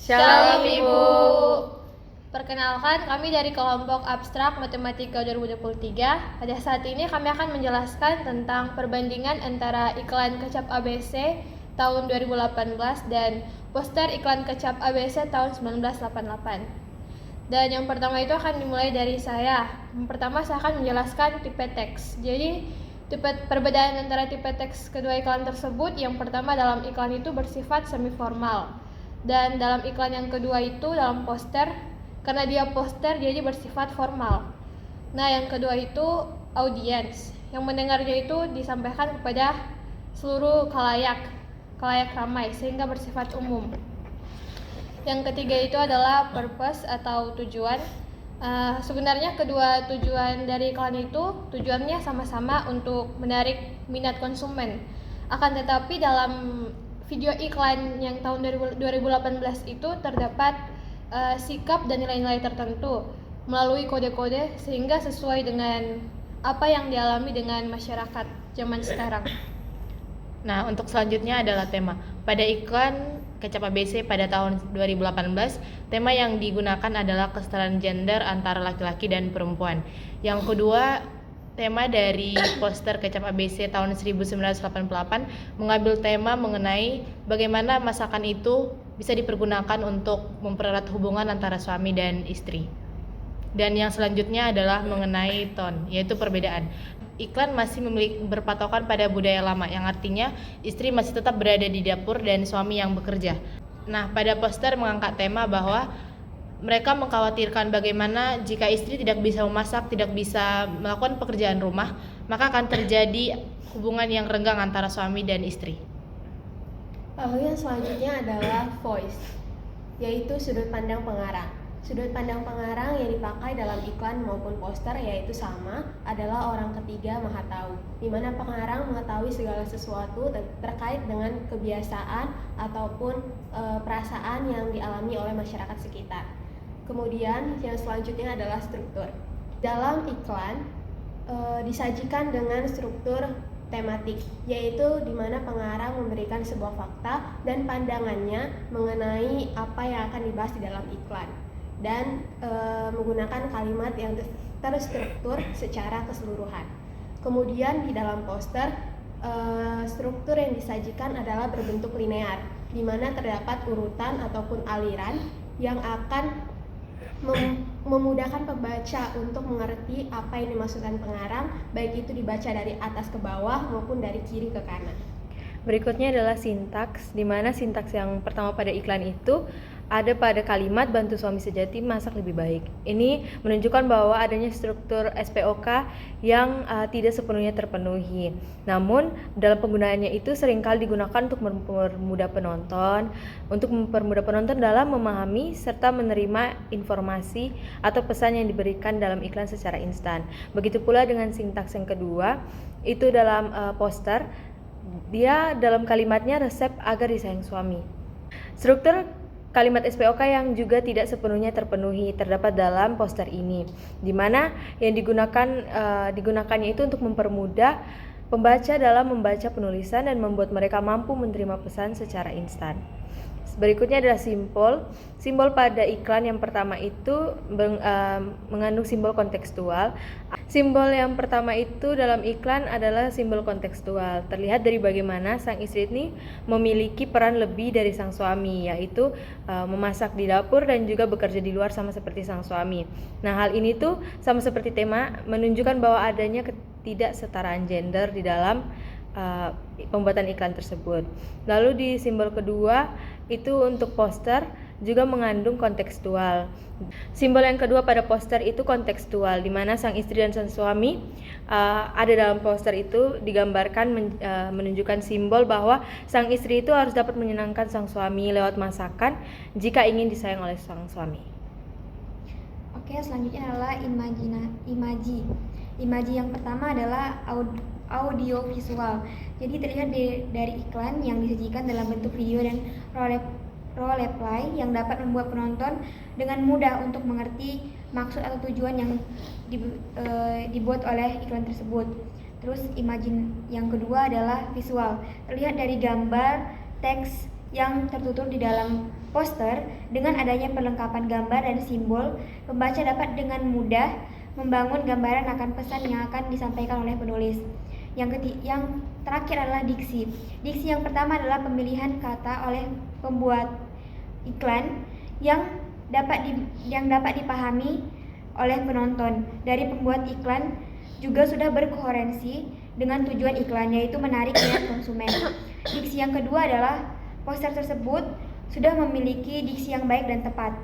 Shalom Ibu. Perkenalkan, kami dari kelompok Abstrak Matematika 2023. Pada saat ini kami akan menjelaskan tentang perbandingan antara iklan kecap ABC tahun 2018 dan poster iklan kecap ABC tahun 1988. Dan yang pertama itu akan dimulai dari saya. Yang pertama saya akan menjelaskan tipe teks. Jadi perbedaan antara tipe teks kedua iklan tersebut, yang pertama dalam iklan itu bersifat semi formal. Dan dalam iklan yang kedua itu dalam poster, karena dia poster jadi bersifat formal. Nah, yang kedua itu audiens, yang mendengarnya itu disampaikan kepada seluruh khalayak ramai sehingga bersifat umum. Yang ketiga itu adalah purpose atau tujuan. Sebenarnya kedua tujuan dari iklan itu tujuannya sama-sama untuk menarik minat konsumen. Akan tetapi dalam video iklan yang tahun 2018 itu terdapat sikap dan nilai-nilai tertentu melalui kode-kode sehingga sesuai dengan apa yang dialami dengan masyarakat zaman sekarang. Nah, untuk selanjutnya adalah tema. Pada iklan kecap ABC pada tahun 2018, tema yang digunakan adalah kesetaraan gender antara laki-laki dan perempuan. Yang kedua, tema dari poster kecap ABC tahun 1988 mengambil tema mengenai bagaimana masakan itu bisa dipergunakan untuk mempererat hubungan antara suami dan istri. Dan yang selanjutnya adalah mengenai tone, yaitu perbedaan. Iklan masih berpatokan pada budaya lama, yang artinya istri masih tetap berada di dapur dan suami yang bekerja. Nah, pada poster mengangkat tema bahwa mereka mengkhawatirkan bagaimana jika istri tidak bisa memasak, tidak bisa melakukan pekerjaan rumah, maka akan terjadi hubungan yang renggang antara suami dan istri. Lalu yang selanjutnya adalah voice, yaitu sudut pandang pengarang. Sudut pandang pengarang yang dipakai dalam iklan maupun poster yaitu sama, adalah orang ketiga maha tahu, di mana pengarang mengetahui segala sesuatu terkait dengan kebiasaan ataupun perasaan yang dialami oleh masyarakat sekitar. Kemudian yang selanjutnya adalah struktur. Dalam iklan disajikan dengan struktur tematik, yaitu di mana pengarang memberikan sebuah fakta dan pandangannya mengenai apa yang akan dibahas di dalam iklan, dan menggunakan kalimat yang terstruktur secara keseluruhan. Kemudian di dalam poster, struktur yang disajikan adalah berbentuk linear, di mana terdapat urutan ataupun aliran yang akan memudahkan pembaca untuk mengerti apa yang dimaksudkan pengarang, baik itu dibaca dari atas ke bawah maupun dari kiri ke kanan. Berikutnya adalah sintaks, di mana sintaks yang pertama pada iklan itu ada pada kalimat bantu suami sejati masak lebih baik. Ini menunjukkan bahwa adanya struktur SPOK yang tidak sepenuhnya terpenuhi. Namun dalam penggunaannya itu seringkali digunakan untuk mempermudah penonton dalam memahami serta menerima informasi atau pesan yang diberikan dalam iklan secara instan. Begitu pula dengan sintaks yang kedua, itu dalam poster. Dia dalam kalimatnya resep agar disayang suami. Struktur kalimat SPOK yang juga tidak sepenuhnya terpenuhi terdapat dalam poster ini, di mana yang digunakannya itu untuk mempermudah pembaca dalam membaca penulisan dan membuat mereka mampu menerima pesan secara instan. Berikutnya adalah simbol. Simbol pada iklan yang pertama itu mengandung simbol kontekstual. Simbol yang pertama itu dalam iklan adalah simbol kontekstual. Terlihat dari bagaimana sang istri ini memiliki peran lebih dari sang suami, yaitu memasak di dapur dan juga bekerja di luar sama seperti sang suami. Nah, hal ini tuh sama seperti tema menunjukkan bahwa adanya ketidaksetaraan gender di dalam pembuatan iklan tersebut. Lalu di simbol kedua itu untuk poster juga mengandung kontekstual. Simbol yang kedua pada poster itu kontekstual, di mana sang istri dan sang suami ada dalam poster itu digambarkan menunjukkan simbol bahwa sang istri itu harus dapat menyenangkan sang suami lewat masakan jika ingin disayang oleh sang suami. Oke, selanjutnya adalah imaji. Imaji yang pertama adalah audio visual. Jadi terlihat dari iklan yang disajikan dalam bentuk video dan role play yang dapat membuat penonton dengan mudah untuk mengerti maksud atau tujuan yang dibuat oleh iklan tersebut. Terus imaji yang kedua adalah visual. Terlihat dari gambar, teks yang tertutur di dalam poster, dengan adanya perlengkapan gambar dan simbol, pembaca dapat dengan mudah membangun gambaran akan pesan yang akan disampaikan oleh penulis. Yang terakhir adalah diksi. Diksi yang pertama adalah pemilihan kata oleh pembuat iklan yang dapat dipahami oleh penonton. Dari pembuat iklan juga sudah berkoherensi dengan tujuan iklan, yaitu menarik minat konsumen. Diksi yang kedua adalah poster tersebut sudah memiliki diksi yang baik dan tepat.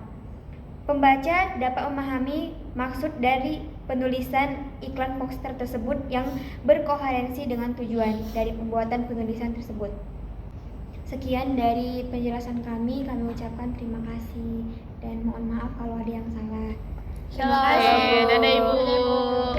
Pembaca dapat memahami maksud dari penulisan iklan poster tersebut yang berkoherensi dengan tujuan dari pembuatan penulisan tersebut. Sekian dari penjelasan kami ucapkan terima kasih dan mohon maaf kalau ada yang salah. Shalom. Dadah Ibu.